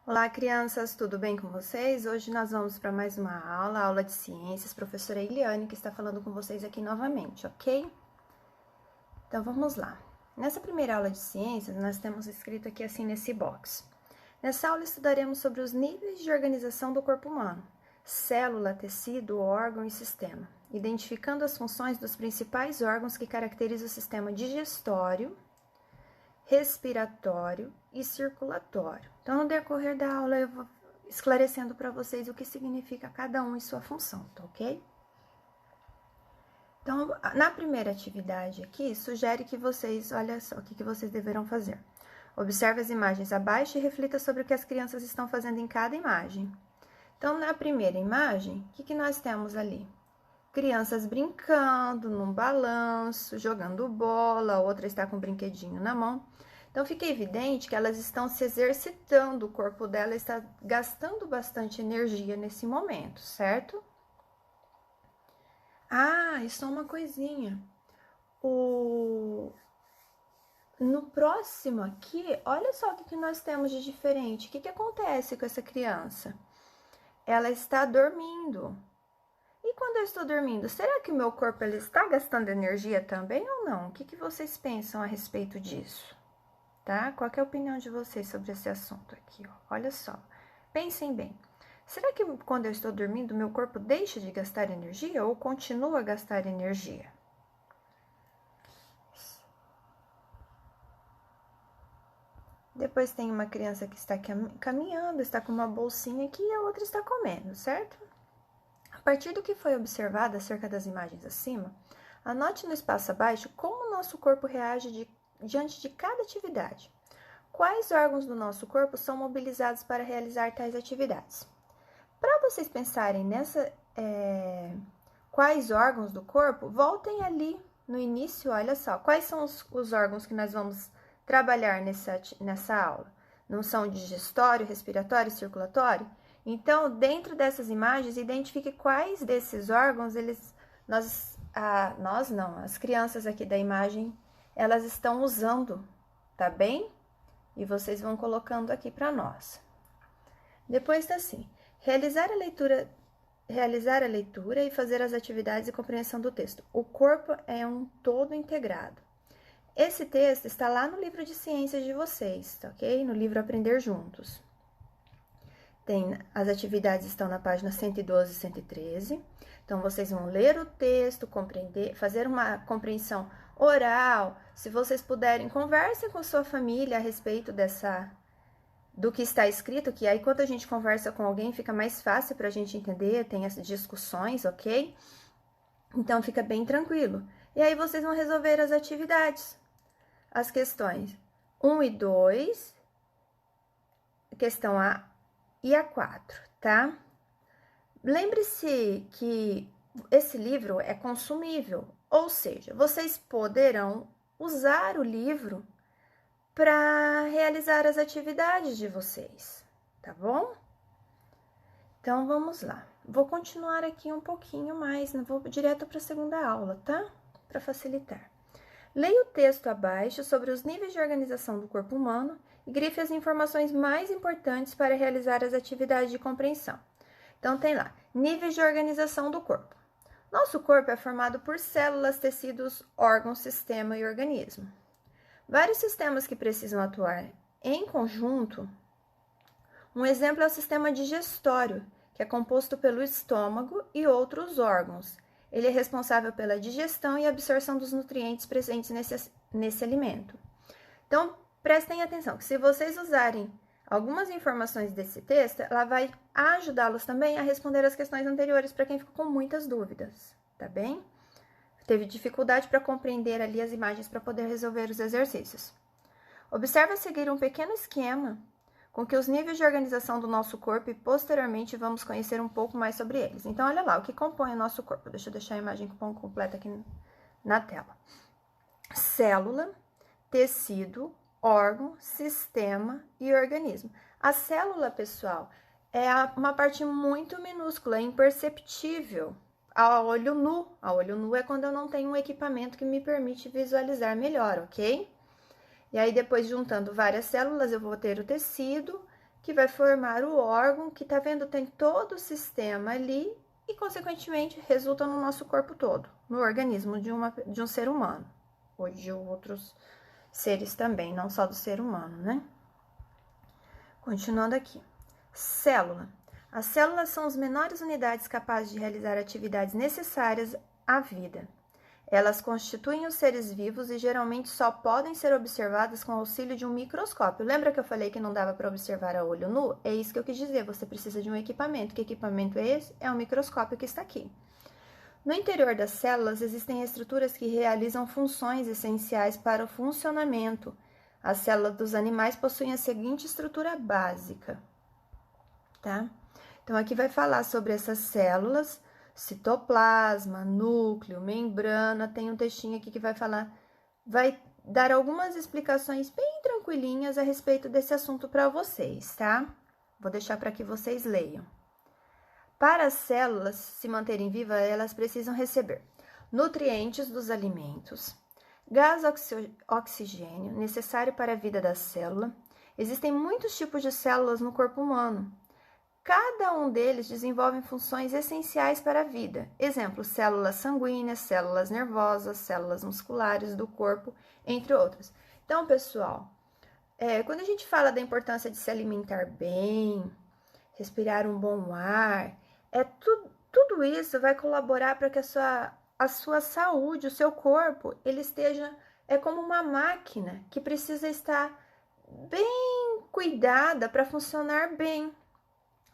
Olá, crianças, tudo bem com vocês? Hoje nós vamos para mais uma aula de ciências. Professora Eliane que está falando com vocês aqui novamente, ok? Então vamos lá. Nessa primeira aula de ciências, nós temos escrito aqui assim nesse box. Nessa aula estudaremos sobre os níveis de organização do corpo humano, célula, tecido, órgão e sistema, identificando as funções dos principais órgãos que caracterizam o sistema digestório, respiratório e circulatório. Então, no decorrer da aula, eu vou esclarecendo para vocês o que significa cada um e sua função, tá ok? Então, na primeira atividade aqui, sugere que vocês, olha só, o que vocês deverão fazer. Observe as imagens abaixo e reflita sobre o que as crianças estão fazendo em cada imagem. Então, na primeira imagem, o que nós temos ali? Crianças brincando num balanço, jogando bola, outra está com um brinquedinho na mão. Então, fica evidente que elas estão se exercitando, o corpo dela está gastando bastante energia nesse momento, certo? Ah, e só uma coisinha. No próximo aqui, olha só o que nós temos de diferente. O que acontece com essa criança? Ela está dormindo. E quando eu estou dormindo, será que o meu corpo ele está gastando energia também ou não? O que vocês pensam a respeito disso? Tá? Qual que é a opinião de vocês sobre esse assunto aqui? Ó? Olha só, pensem bem. Será que quando eu estou dormindo, meu corpo deixa de gastar energia ou continua a gastar energia? Depois tem uma criança que está caminhando, está com uma bolsinha aqui e a outra está comendo, certo? A partir do que foi observado acerca das imagens acima, anote no espaço abaixo como o nosso corpo reage diante de cada atividade. Quais órgãos do nosso corpo são mobilizados para realizar tais atividades? Para vocês pensarem quais órgãos do corpo, voltem ali no início, olha só, quais são os órgãos que nós vamos trabalhar nessa aula? Não são digestório, respiratório e circulatório? Então, dentro dessas imagens, identifique quais desses órgãos as crianças aqui da imagem, elas estão usando, tá bem? E vocês vão colocando aqui para nós. Depois tá assim, realizar a leitura e fazer as atividades e compreensão do texto. O corpo é um todo integrado. Esse texto está lá no livro de ciências de vocês, tá ok? No livro Aprender Juntos. As atividades estão na página 112 e 113. Então, vocês vão ler o texto, compreender, fazer uma compreensão oral. Se vocês puderem, conversem com sua família a respeito do que está escrito, que aí quando a gente conversa com alguém fica mais fácil para a gente entender, tem as discussões, ok? Então, fica bem tranquilo. E aí, vocês vão resolver as atividades. As questões 1 e 2, questão A e a 4, tá? Lembre-se que esse livro é consumível, ou seja, vocês poderão usar o livro para realizar as atividades de vocês, tá bom? Então, vamos lá. Vou continuar aqui um pouquinho mais, vou direto para a segunda aula, tá? Para facilitar. Leia o texto abaixo sobre os níveis de organização do corpo humano e grife as informações mais importantes para realizar as atividades de compreensão. Então, tem lá, níveis de organização do corpo. Nosso corpo é formado por células, tecidos, órgãos, sistema e organismo. Vários sistemas que precisam atuar em conjunto. Um exemplo é o sistema digestório, que é composto pelo estômago e outros órgãos. Ele é responsável pela digestão e absorção dos nutrientes presentes nesse alimento. Então, prestem atenção, que se vocês usarem algumas informações desse texto, ela vai ajudá-los também a responder as questões anteriores para quem ficou com muitas dúvidas, tá bem? Teve dificuldade para compreender ali as imagens para poder resolver os exercícios. Observe a seguir um pequeno esquema com que os níveis de organização do nosso corpo e posteriormente vamos conhecer um pouco mais sobre eles. Então, olha lá, o que compõe o nosso corpo. Deixa eu deixar a imagem completa aqui na tela. Célula, tecido, órgão, sistema e organismo. A célula, pessoal, é uma parte muito minúscula, imperceptível a olho nu. A olho nu é quando eu não tenho um equipamento que me permite visualizar melhor, ok? E aí, depois, juntando várias células, eu vou ter o tecido, que vai formar o órgão, que tá vendo, tem todo o sistema ali e, consequentemente, resulta no nosso corpo todo, no organismo de um ser humano, ou de outros seres também, não só do ser humano, né? Continuando aqui. Célula. As células são as menores unidades capazes de realizar atividades necessárias à vida. Elas constituem os seres vivos e geralmente só podem ser observadas com o auxílio de um microscópio. Lembra que eu falei que não dava para observar a olho nu? É isso que eu quis dizer, você precisa de um equipamento. Que equipamento é esse? É um microscópio que está aqui. No interior das células existem estruturas que realizam funções essenciais para o funcionamento. As células dos animais possuem a seguinte estrutura básica, tá? Então, aqui vai falar sobre essas células, citoplasma, núcleo, membrana, tem um textinho aqui que vai falar, vai dar algumas explicações bem tranquilinhas a respeito desse assunto para vocês, tá? Vou deixar para que vocês leiam. Para as células se manterem vivas, elas precisam receber nutrientes dos alimentos, gás oxigênio, necessário para a vida da célula. Existem muitos tipos de células no corpo humano. Cada um deles desenvolve funções essenciais para a vida. Exemplo, células sanguíneas, células nervosas, células musculares do corpo, entre outras. Então, pessoal, quando a gente fala da importância de se alimentar bem, respirar um bom ar, tudo isso vai colaborar para que a sua saúde, o seu corpo, ele esteja, como uma máquina que precisa estar bem cuidada para funcionar bem.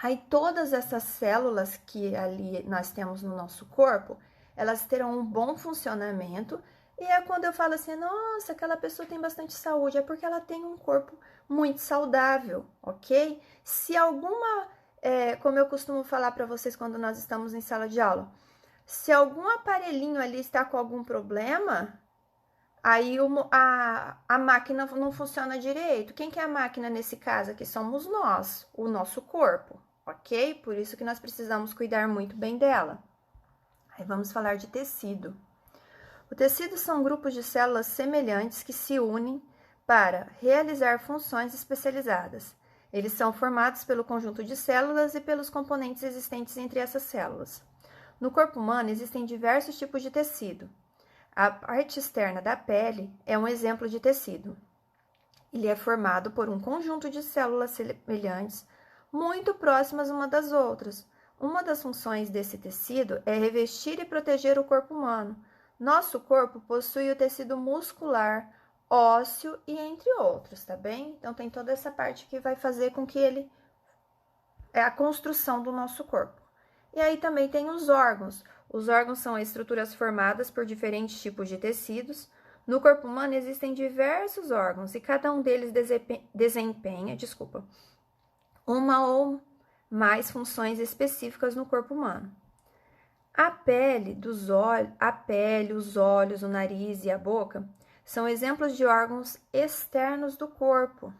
Aí todas essas células que ali nós temos no nosso corpo, elas terão um bom funcionamento. E é quando eu falo assim, nossa, aquela pessoa tem bastante saúde, é porque ela tem um corpo muito saudável, ok? Se alguma, como eu costumo falar para vocês quando nós estamos em sala de aula, se algum aparelhinho ali está com algum problema, aí a máquina não funciona direito. Quem que é a máquina nesse caso aqui? Somos nós, o nosso corpo, ok? Por isso que nós precisamos cuidar muito bem dela. Aí vamos falar de tecido. O tecido são grupos de células semelhantes que se unem para realizar funções especializadas. Eles são formados pelo conjunto de células e pelos componentes existentes entre essas células. No corpo humano existem diversos tipos de tecido. A parte externa da pele é um exemplo de tecido. Ele é formado por um conjunto de células semelhantes, muito próximas uma das outras. Uma das funções desse tecido é revestir e proteger o corpo humano. Nosso corpo possui o tecido muscular, ósseo e entre outros, tá bem? Então, tem toda essa parte que vai fazer com que ele é a construção do nosso corpo. E aí também tem os órgãos. Os órgãos são estruturas formadas por diferentes tipos de tecidos. No corpo humano existem diversos órgãos e cada um deles desempenha, uma ou mais funções específicas no corpo humano. A pele, os olhos, o nariz e a boca são exemplos de órgãos externos do corpo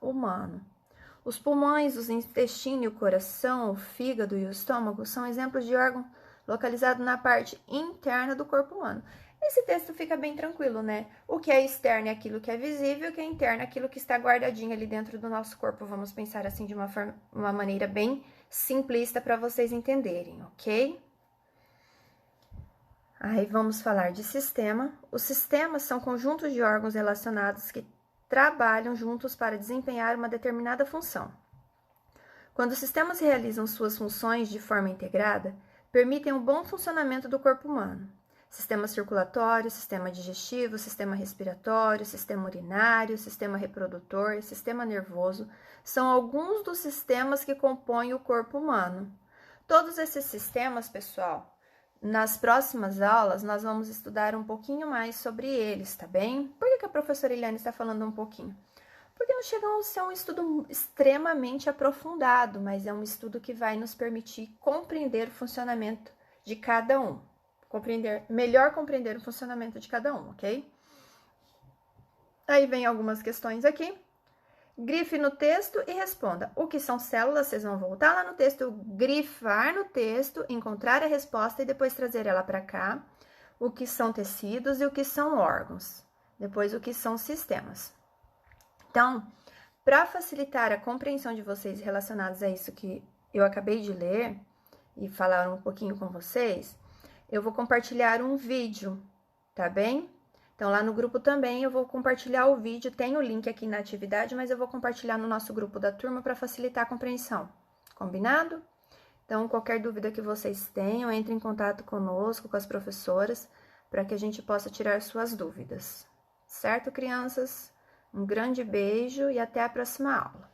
humano. Os pulmões, os intestinos, o coração, o fígado e o estômago são exemplos de órgão localizado na parte interna do corpo humano. Esse texto fica bem tranquilo, né? O que é externo é aquilo que é visível, o que é interno é aquilo que está guardadinho ali dentro do nosso corpo. Vamos pensar assim de uma maneira bem simplista para vocês entenderem, ok? Aí vamos falar de sistema. Os sistemas são conjuntos de órgãos relacionados que trabalham juntos para desempenhar uma determinada função. Quando os sistemas realizam suas funções de forma integrada, permitem um bom funcionamento do corpo humano. Sistema circulatório, sistema digestivo, sistema respiratório, sistema urinário, sistema reprodutor, sistema nervoso, são alguns dos sistemas que compõem o corpo humano. Todos esses sistemas, pessoal, nas próximas aulas, nós vamos estudar um pouquinho mais sobre eles, tá bem? Por que a professora Eliane está falando um pouquinho? Porque não chega a ser um estudo extremamente aprofundado, mas é um estudo que vai nos permitir compreender o funcionamento de cada um. Melhor compreender o funcionamento de cada um, ok? Aí vem algumas questões aqui. Grife no texto e responda. O que são células? Vocês vão voltar lá no texto, grifar no texto, encontrar a resposta e depois trazer ela para cá. O que são tecidos e o que são órgãos. Depois, o que são sistemas. Então, para facilitar a compreensão de vocês relacionados a isso que eu acabei de ler e falar um pouquinho com vocês, eu vou compartilhar um vídeo, tá bem? Então, lá no grupo também eu vou compartilhar o vídeo, tem o link aqui na atividade, mas eu vou compartilhar no nosso grupo da turma para facilitar a compreensão, combinado? Então, qualquer dúvida que vocês tenham, entre em contato conosco, com as professoras, para que a gente possa tirar suas dúvidas. Certo, crianças? Um grande beijo e até a próxima aula.